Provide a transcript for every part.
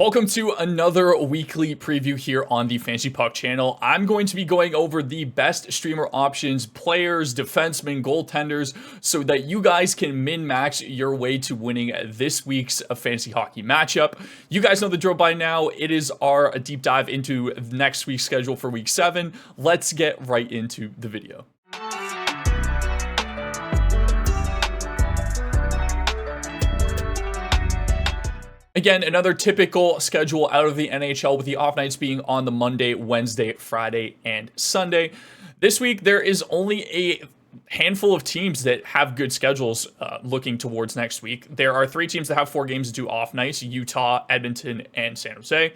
Welcome to another weekly preview here on the Fantasy Puck channel. I'm going to be going over the best streamer options, players, defensemen, goaltenders, so that you guys can min-max your way to winning this week's fantasy hockey matchup. You guys know the drill by now. It is our deep dive into next week's schedule for week 7. Let's get right into the video. Again, another typical schedule out of the NHL with the off nights being on the Monday, Wednesday, Friday, and Sunday. This week, there is only a handful of teams that have good schedules looking towards next week. There are 3 teams that have 4 games to do off nights: Utah, Edmonton, and San Jose.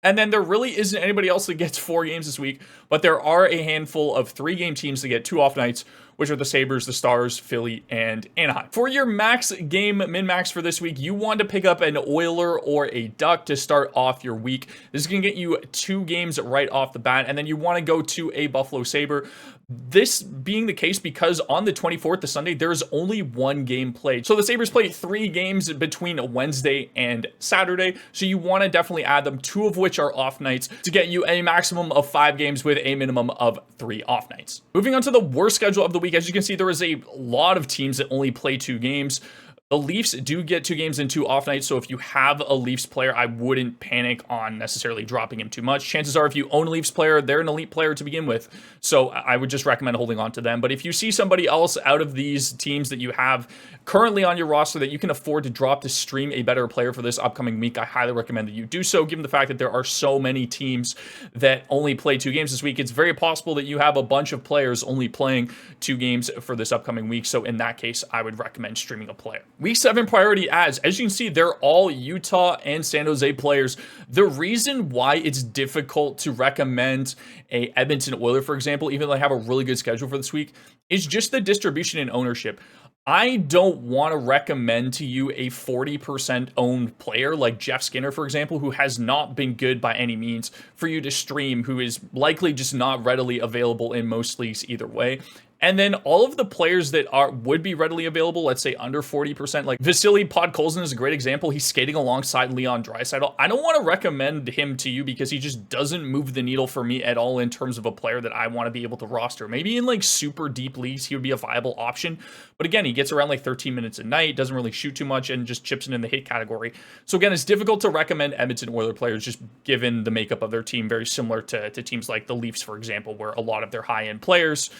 And then there really isn't anybody else that gets 4 games this week, but there are a handful of 3-game teams that get 2 off nights, which are the Sabres, the Stars, Philly, and Anaheim. For your max game min-max for this week, you want to pick up an Oiler or a Duck to start off your week. This is going to get you 2 games right off the bat, and then you want to go to a Buffalo Sabre. This being the case because on the 24th, the Sunday, there's only 1 game played. So the Sabres play 3 games between Wednesday and Saturday. So you want to definitely add them, 2 of which are off nights, to get you a maximum of 5 games with a minimum of 3 off nights. Moving on to the worst schedule of the week, as you can see, there is a lot of teams that only play 2 games. The Leafs do get 2 games and 2 off nights, so if you have a Leafs player, I wouldn't panic on necessarily dropping him too much. Chances are, if you own a Leafs player, they're an elite player to begin with, so I would just recommend holding on to them. But if you see somebody else out of these teams that you have currently on your roster that you can afford to drop to stream a better player for this upcoming week, I highly recommend that you do so, given the fact that there are so many teams that only play 2 games this week. It's very possible that you have a bunch of players only playing 2 games for this upcoming week, so in that case, I would recommend streaming a player. Week 7 priority ads, as you can see, they're all Utah and San Jose players. The reason why it's difficult to recommend a Edmonton Oiler, for example, even though they have a really good schedule for this week, is just the distribution and ownership. I don't want to recommend to you a 40% owned player like Jeff Skinner, for example, who has not been good by any means, for you to stream, who is likely just not readily available in most leagues either way. And then all of the players that would be readily available, let's say under 40%, like Vasily Podkolzin is a great example. He's skating alongside Leon Draisaitl. I don't want to recommend him to you because he just doesn't move the needle for me at all in terms of a player that I want to be able to roster. Maybe in like super deep leagues, he would be a viable option. But again, he gets around like 13 minutes a night, doesn't really shoot too much, and just chips in the hit category. So again, it's difficult to recommend Edmonton Oilers players just given the makeup of their team, very similar to teams like the Leafs, for example, where a lot of their high-end players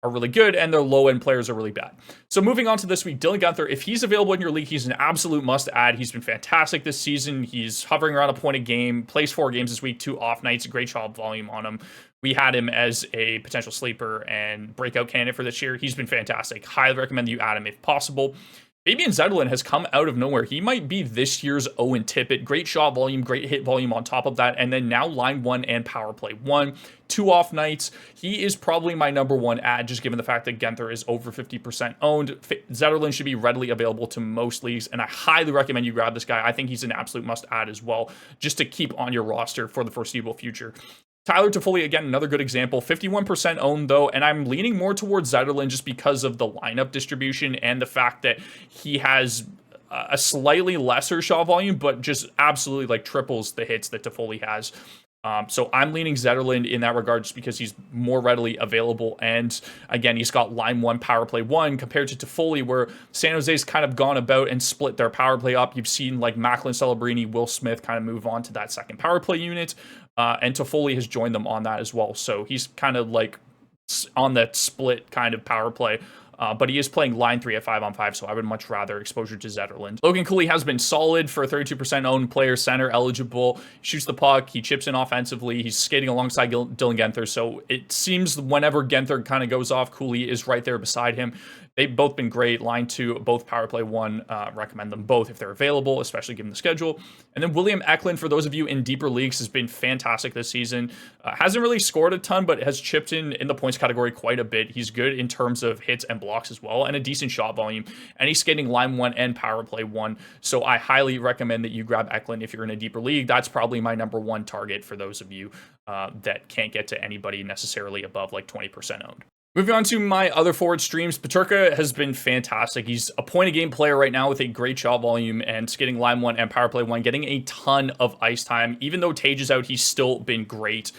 are really good and their low-end players are really bad. So moving on to this week, Dylan Guenther, if he's available in your league, he's an absolute must-add. He's been fantastic this season. He's hovering around a point a game, plays 4 games this week, 2 off nights, great shot volume on him. We had him as a potential sleeper and breakout candidate for this year. He's been fantastic. Highly recommend that you add him if possible. Fabian Zetterlund has come out of nowhere. He might be this year's Owen Tippett. Great shot volume, great hit volume on top of that. And then now line 1 and power play 1. 2 off nights. He is probably my number 1 ad, just given the fact that Guenther is over 50% owned. Zetterlund should be readily available to most leagues, and I highly recommend you grab this guy. I think he's an absolute must add as well, just to keep on your roster for the foreseeable future. Tyler Toffoli, again, another good example. 51% owned, though, and I'm leaning more towards Zetterlund just because of the lineup distribution and the fact that he has a slightly lesser shot volume, but just absolutely like triples the hits that Toffoli has. So I'm leaning Zetterlund in that regard just because he's more readily available. And again, he's got line 1, power play 1 compared to Toffoli, where San Jose's kind of gone about and split their power play up. You've seen like Macklin Celebrini, Will Smith kind of move on to that second power play unit. And Toffoli has joined them on that as well. So he's kind of like on that split kind of power play. But he is playing line 3 at 5-on-5, so I would much rather exposure to Zetterlund. Logan Cooley has been solid for a 32% owned player, center eligible, shoots the puck, he chips in offensively, he's skating alongside Dylan Guenther, so it seems whenever Guenther kind of goes off, Cooley is right there beside him. They've both been great. Line 2, both power play 1. Recommend them both if they're available, especially given the schedule. And then William Eklund, for those of you in deeper leagues, has been fantastic this season. Hasn't really scored a ton, but has chipped in the points category quite a bit. He's good in terms of hits and blocks as well, and a decent shot volume. And he's skating line 1 and power play 1. So I highly recommend that you grab Eklund if you're in a deeper league. That's probably my number 1 target for those of you that can't get to anybody necessarily above like 20% owned. Moving on to my other forward streams, Peterka has been fantastic. He's a point-a-game player right now with a great shot volume and getting line one and power play one, getting a ton of ice time. Even though Tage is out, he's still been great.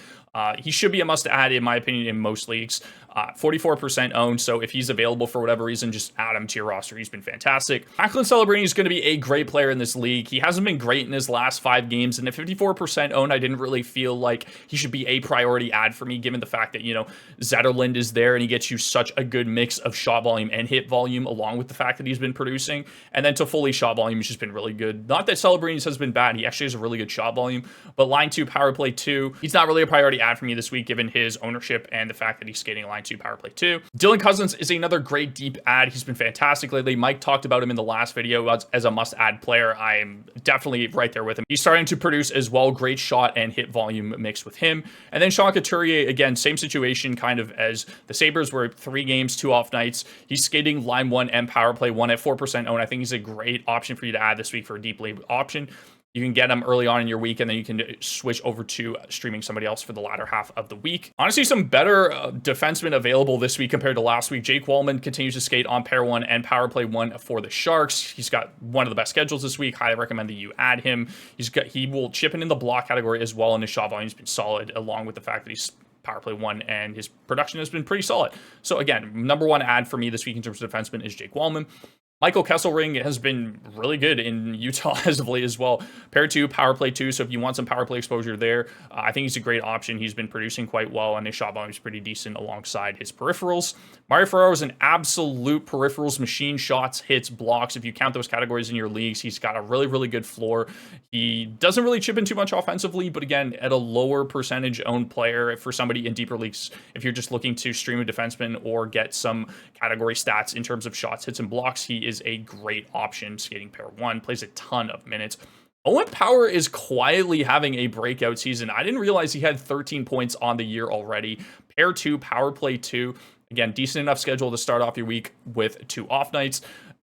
He should be a must-add, in my opinion, in most leagues. 44% owned, so if he's available for whatever reason, just add him to your roster. He's been fantastic. Macklin Celebrini is going to be a great player in this league. He hasn't been great in his last 5 games, and at 54% owned, I didn't really feel like he should be a priority add for me, given the fact that, you know, Zetterlund is there, and he gets you such a good mix of shot volume and hit volume, along with the fact that he's been producing. And then Toffoli shot volume has just been really good. Not that Celebrini's has been bad. He actually has a really good shot volume, but line 2, power play 2, he's not really a priority add for me this week, given his ownership and the fact that he's skating line 2, power play 2. Dylan Cousins is another great deep add. He's been fantastic lately. Mike talked about him in the last video as a must-add player. I am definitely right there with him. He's starting to produce as well. Great shot and hit volume mixed with him. And then Sean Couturier, again, same situation kind of as the Sabres, were 3 games, 2 off nights. He's skating line 1 and power play 1 at 4% owned. I think he's a great option for you to add this week for a deep league option. You can get them early on in your week, and then you can switch over to streaming somebody else for the latter half of the week. Honestly, some better defensemen available this week compared to last week. Jake Wallman continues to skate on pair 1 and power play 1 for the Sharks. He's got one of the best schedules this week. Highly recommend that you add him. He will chip in the block category as well, and his shot volume has been solid, along with the fact that he's power play 1 and his production has been pretty solid. So again, number 1 add for me this week in terms of defenseman is Jake Wallman. Michael Kesselring has been really good in Utah as of late as well. Pair 2, power play 2. So if you want some power play exposure there, I think he's a great option. He's been producing quite well, and his shot volume is pretty decent alongside his peripherals. Mario Ferraro is an absolute peripherals machine. Shots, hits, blocks. If you count those categories in your leagues, he's got a really, really good floor. He doesn't really chip in too much offensively, but again, at a lower percentage owned player for somebody in deeper leagues, if you're just looking to stream a defenseman or get some category stats in terms of shots, hits, and blocks, he is a great option. Skating pair 1, plays a ton of minutes. Owen Power is quietly having a breakout season. I didn't realize he had 13 points on the year already. Pair 2, power play 2. Again, decent enough schedule to start off your week with 2 off nights.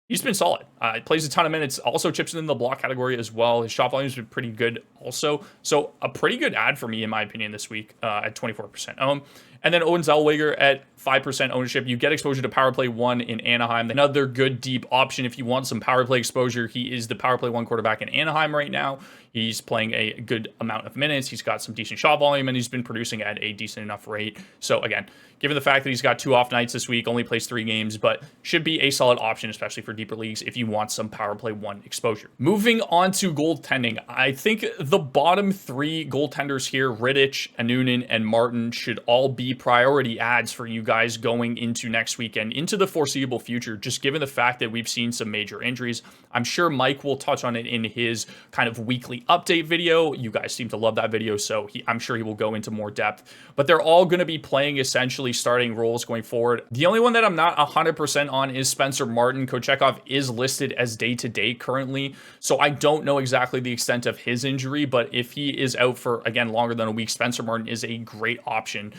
He's been solid. Plays a ton of minutes. Also chips in the block category as well. His shot volume's been pretty good also. So a pretty good add for me, in my opinion, this week at 24% owned. And then Owen Zellweger at 5% ownership. You get exposure to power play 1 in Anaheim. Another good deep option if you want some power play exposure. He is the power play 1 quarterback in Anaheim right now. He's playing a good amount of minutes. He's got some decent shot volume, and he's been producing at a decent enough rate. So again, given the fact that he's got 2 off nights this week, only plays 3 games, but should be a solid option, especially for deeper leagues if you want some power play 1 exposure. Moving on to goaltending, I think the bottom 3 goaltenders here, Rittich, Annunen, and Martin, should all be priority adds for you guys going into next weekend, into the foreseeable future, just given the fact that we've seen some major injuries. I'm sure Mike will touch on it in his kind of weekly update video. You guys seem to love that video, so I'm sure he will go into more depth. But they're all going to be playing essentially starting roles going forward. The only one that I'm not 100% on is Spencer Martin. Kochetkov is listed as day-to-day currently, so I don't know exactly the extent of his injury, but if he is out for, again, longer than a week, Spencer Martin is a great option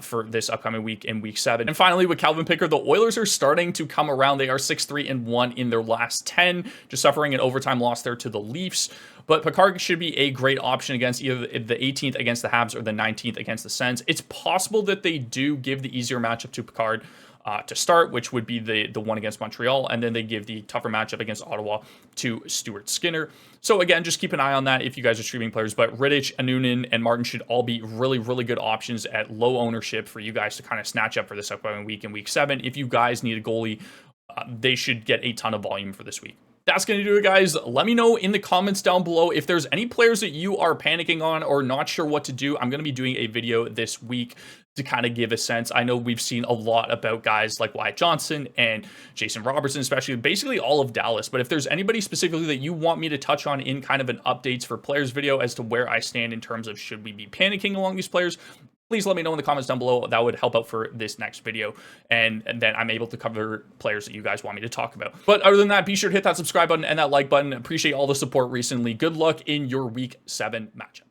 for this upcoming week in week 7. And finally, with Calvin Pickard, the Oilers are starting to come around. They are 6-3-1 in their last 10, just suffering an overtime loss there to the Leafs. But Pickard should be a great option against either the 18th against the Habs or the 19th against the Sens. It's possible that they do give the easier matchup to Pickard to start, which would be the one against Montreal, and then they give the tougher matchup against Ottawa to Stuart Skinner. So again, just keep an eye on that if you guys are streaming players, but Rittich, Annunen, and Martin should all be really, really good options at low ownership for you guys to kind of snatch up for this upcoming week in week 7. If you guys need a goalie, they should get a ton of volume for this week. That's going to do it, guys. Let me know in the comments down below if there's any players that you are panicking on or not sure what to do. I'm going to be doing a video this week to kind of give a sense. I know we've seen a lot about guys like Wyatt Johnson and Jason Robertson, especially basically all of Dallas. But if there's anybody specifically that you want me to touch on in kind of an updates for players video as to where I stand in terms of should we be panicking along these players, please let me know in the comments down below. That would help out for this next video. And then I'm able to cover players that you guys want me to talk about. But other than that, be sure to hit that subscribe button and that like button. Appreciate all the support recently. Good luck in your week 7 matchup.